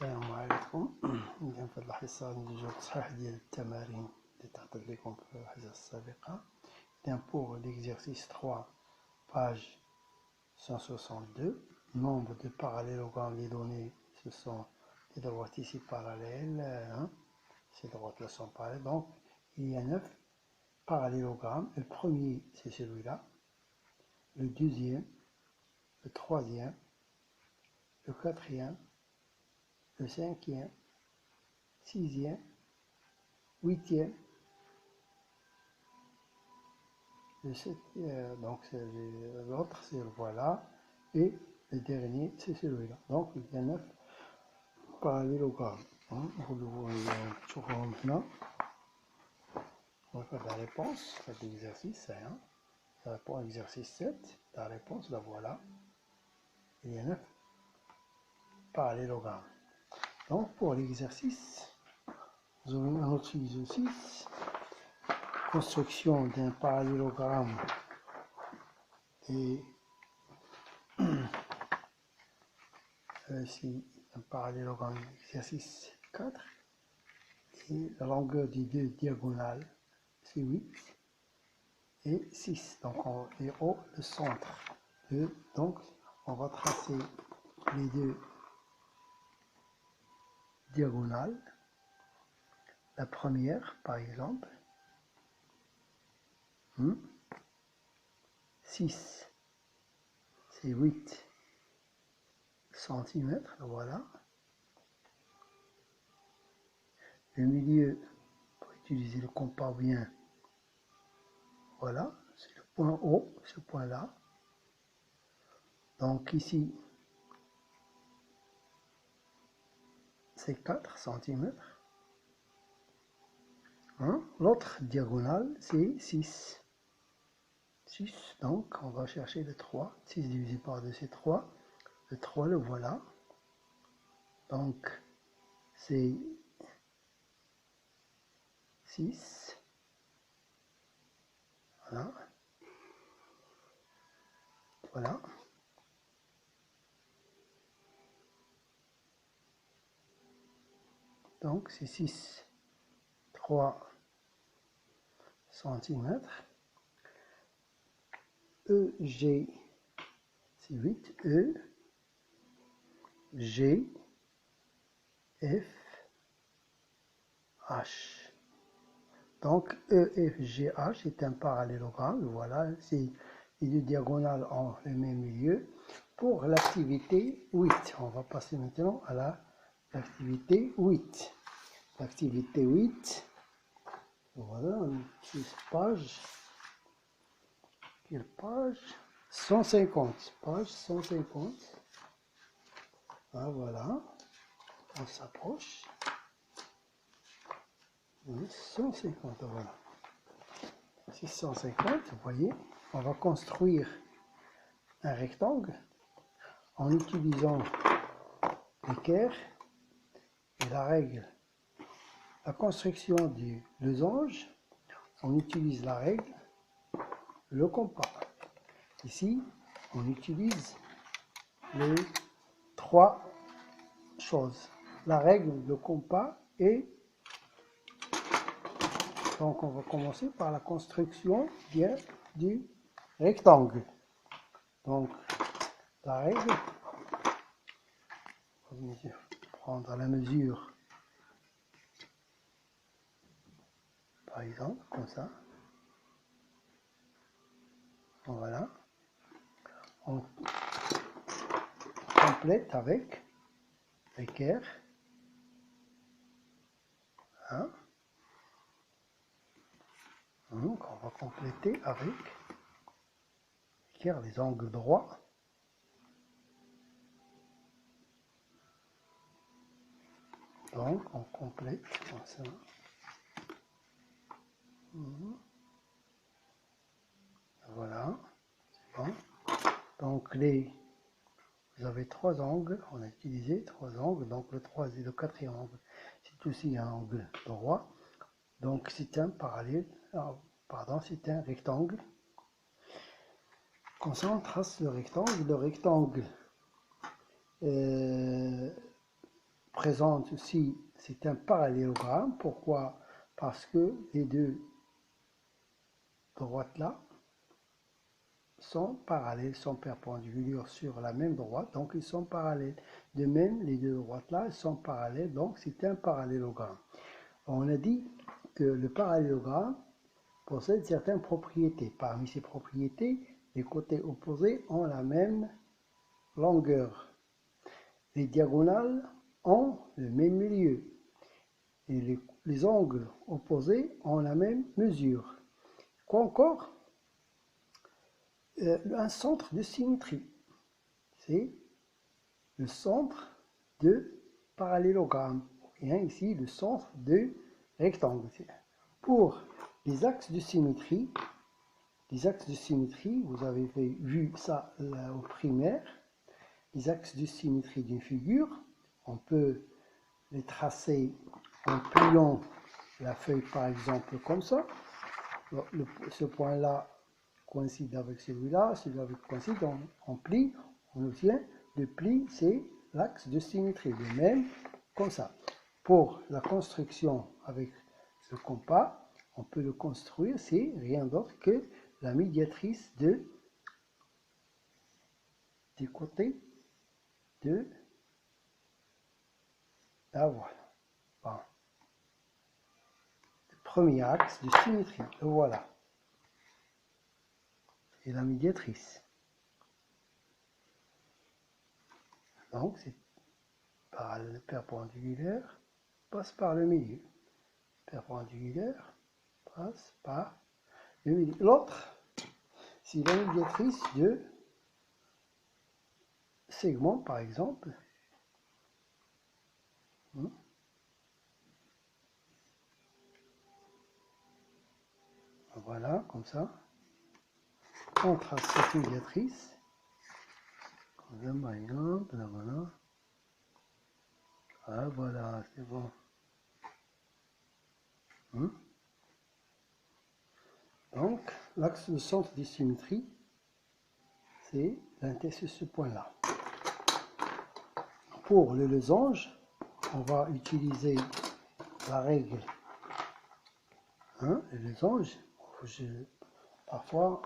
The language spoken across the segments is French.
السلام عليكم. اليوم في الحصة نديرو تصحيح ديال التمارين اللي تعطيت لكم في الحصة السابقة. Pour l'exercice 3, page 162, nombre de parallélogrammes des données, ce sont des droites ici parallèles, hein. Ces droites-là sont parallèles, donc il y a 9 parallélogrammes. Le premier, c'est celui-là, le deuxième, le troisième, le quatrième, le cinquième, sixième, huitième, le septième, donc l'autre c'est le voilà, et le dernier c'est celui-là. Donc il y a 9 parallélogrammes. Vous le voyez maintenant. On va faire la réponse, cet exercice, hein. La réponse exercice 7, la réponse la voilà. Il y a 9 parallélogrammes. Donc pour l'exercice, nous avons un autre exercice. Construction d'un parallélogramme et ici un parallélogramme exercice 4 et la longueur des deux diagonales c'est 8 et 6, donc et au le centre donc on va tracer les deux diagonales. La première par exemple 6 c'est 8 cm, voilà. Le milieu, pour utiliser le compas bien, voilà, c'est le point haut, ce point là. Donc ici c'est 4 cm. Hein? L'autre diagonale c'est 6. 6, donc on va chercher le 3. 6 divisé par 2 c'est 3. Le 3 le voilà. Donc c'est 6. Voilà. Voilà. Donc c'est 6, 3 cm. EG c'est 8. E, G, F, H. Donc EFGH est un parallélogramme, voilà, c'est les deux diagonales ont le même milieu. Pour l'activité 8, on va passer maintenant à l'activité 8. L'activité 8, voilà, une petite page. Quelle page? 150, page 150. Ah, voilà, on s'approche. 150, voilà. 650, vous voyez, on va construire un rectangle en utilisant l'équerre et la règle. La construction du losange, on utilise la règle, le compas. Ici, on utilise les trois choses, la règle, le compas et donc on va commencer par la construction bien du rectangle. Donc la règle, on va prendre la mesure, par exemple, comme ça. Voilà. On complète avec l'équerre. Hein? Donc on va compléter avec l'équerre les angles droits. Donc on complète comme ça. Voilà, c'est bon. Donc vous avez trois angles, on a utilisé trois angles, donc le troisième et le quatrième angle, c'est aussi un angle droit. Donc c'est un parallèle, c'est un rectangle. Comme ça on trace le rectangle. Le rectangle représente aussi, c'est un parallélogramme. Pourquoi? Parce que les deux droites là sont parallèles, sont perpendiculaires sur la même droite, donc ils sont parallèles. De même, les deux droites là sont parallèles, donc c'est un parallélogramme. On a dit que le parallélogramme possède certaines propriétés. Parmi ces propriétés, les côtés opposés ont la même longueur. Les diagonales ont le même milieu. Et les angles opposés ont la même mesure. Quoi encore? Un centre de symétrie. C'est le centre de parallélogramme. Et ici, le centre de rectangle. Pour les axes de symétrie, vous avez vu ça au primaire, les axes de symétrie d'une figure, on peut les tracer en pliant la feuille par exemple comme ça. Ce point-là coïncide avec celui-là coïncide, on plie, on obtient le pli, c'est l'axe de symétrie. De même, comme ça. Pour la construction avec le compas, on peut le construire, c'est rien d'autre que la médiatrice du côté de la voilà. Bon. Le premier axe de symétrie, le voilà. Et la médiatrice. Donc, c'est par le perpendiculaire, passe par le milieu. Perpendiculaire, passe par le milieu. L'autre, c'est la médiatrice de segment, par exemple. Voilà, comme ça. On trace cette médiatrice. Comme ça, par exemple, là, voilà. Ah, voilà, c'est bon. Donc, l'axe de centre de symétrie, c'est ce point-là. Pour le losange, on va utiliser la règle. Le losange, parfois,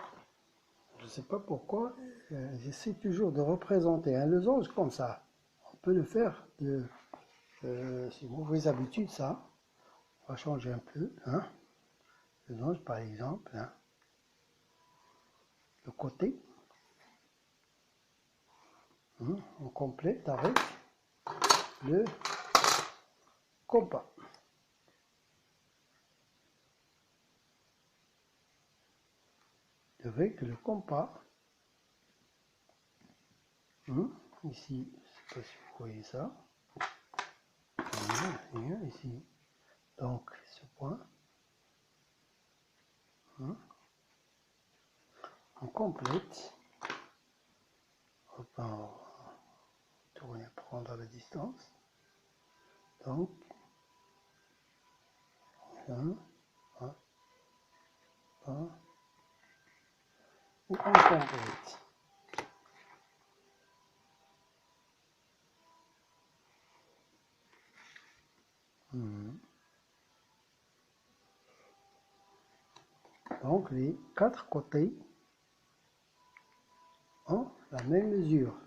je ne sais pas pourquoi, j'essaie toujours de représenter un losange comme ça. On peut le faire c'est une mauvaise habitude, ça. On va changer un peu. Losange, par exemple. Le côté. On complète avec le compas. Avec le compas. Ici, je ne sais pas si vous voyez ça. Ici. Donc, ce point. On complète. On va tourner, prendre la distance. Donc, ou on complète. Donc, les quatre côtés ont la même mesure.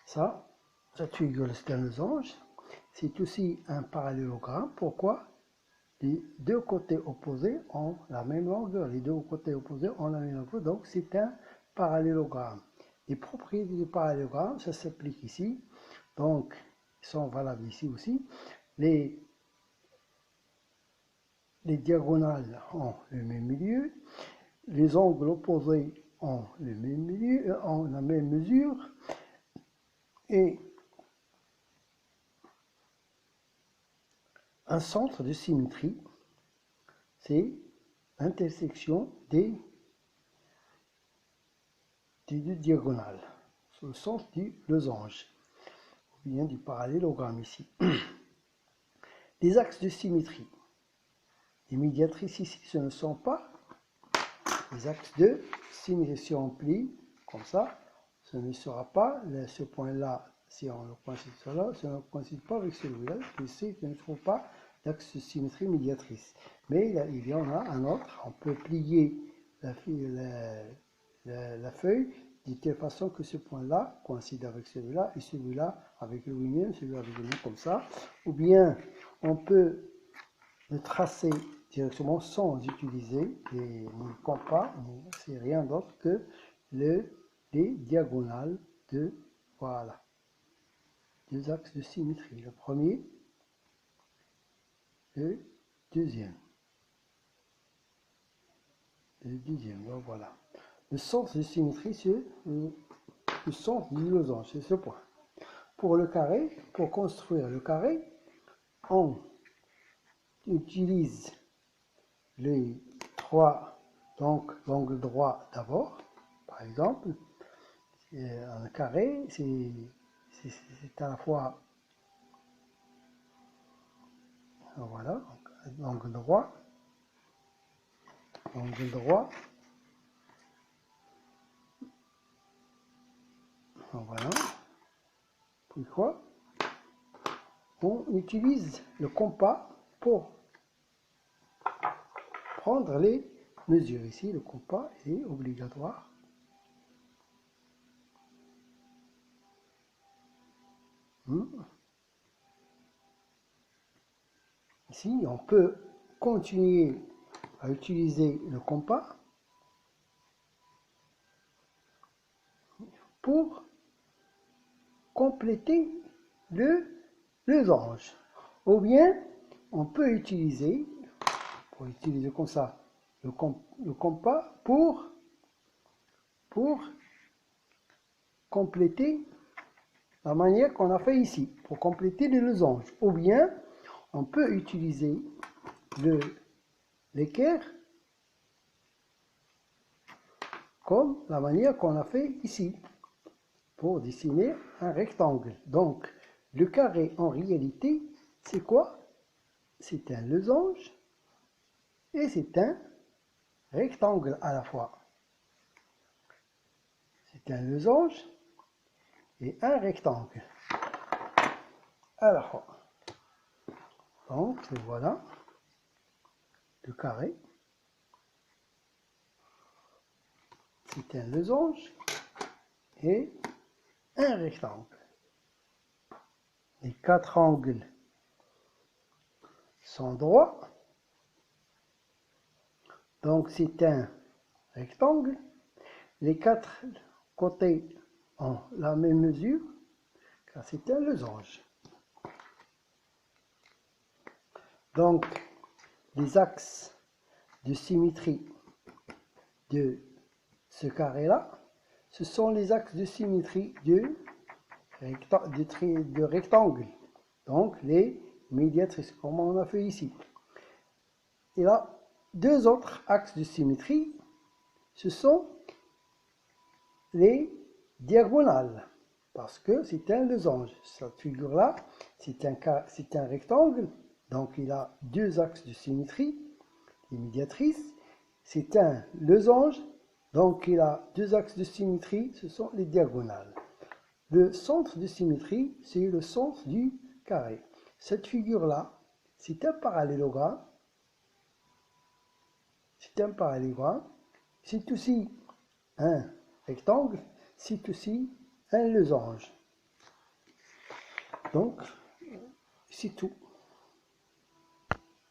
Cette figure, c'est un losange. C'est aussi un parallélogramme. Pourquoi? Les deux côtés opposés ont la même longueur. Les deux côtés opposés ont la même longueur. Donc, c'est un parallélogramme. Les propriétés du parallélogramme, ça s'applique ici. Donc, ils sont valables ici aussi. Les diagonales ont le même milieu. Les angles opposés ont le même milieu, ont la même mesure. Et un centre de symétrie, c'est l'intersection des deux diagonales, sur le sens du losange, ou bien du parallélogramme ici. Les axes de symétrie. Les médiatrices ici, ce ne sont pas les axes de symétrie. Si on plie comme ça, ce ne sera pas ce point-là si on ne coïncide cela, si on ne coïncide pas avec celui-là, je sais que je ne trouve pas d'axe de symétrie médiatrice. Mais il y en a un autre, on peut plier la feuille de telle façon que ce point-là coïncide avec celui-là et celui-là avec le 8e, celui-là avec le 9 comme ça. Ou bien on peut le tracer directement sans utiliser ni compas, c'est rien d'autre que les diagonales de, voilà, deux axes de symétrie. Le premier, le deuxième. Donc voilà. Le sens de symétrie, c'est le sens du losange, c'est ce point. Pour le carré, pour construire le carré, on utilise les trois, donc l'angle droit d'abord, par exemple. Un carré, c'est à la fois, voilà, l'angle droit, voilà. Puis quoi? On utilise le compas pour prendre les mesures. Ici, le compas est obligatoire. Ici, on peut continuer à utiliser le compas pour compléter le losange. Ou bien, on peut utiliser, comme ça, le compas pour compléter la manière qu'on a fait ici, pour compléter le losange. Ou bien, on peut utiliser l'équerre comme la manière qu'on a fait ici, pour dessiner un rectangle. Donc, le carré, en réalité, c'est quoi? C'est un losange et c'est un rectangle à la fois. C'est un losange et un rectangle à la fois. Donc, voilà le carré. C'est un losange et un rectangle. Les quatre angles sont droits. Donc, c'est un rectangle. Les quatre côtés ont la même mesure, car c'est un losange. Donc, les axes de symétrie de ce carré-là, ce sont les axes de symétrie de rectangle. Donc, les médiatrices, comme on a fait ici. Et là, deux autres axes de symétrie, ce sont les diagonales, parce que c'est un losange. Cette figure-là, c'est un rectangle, donc il a deux axes de symétrie, les médiatrices. C'est un losange, donc il a deux axes de symétrie, ce sont les diagonales. Le centre de symétrie, c'est le centre du carré. Cette figure-là, c'est un parallélogramme. C'est un parallélogramme. C'est aussi un rectangle, c'est aussi un losange. Donc, c'est tout.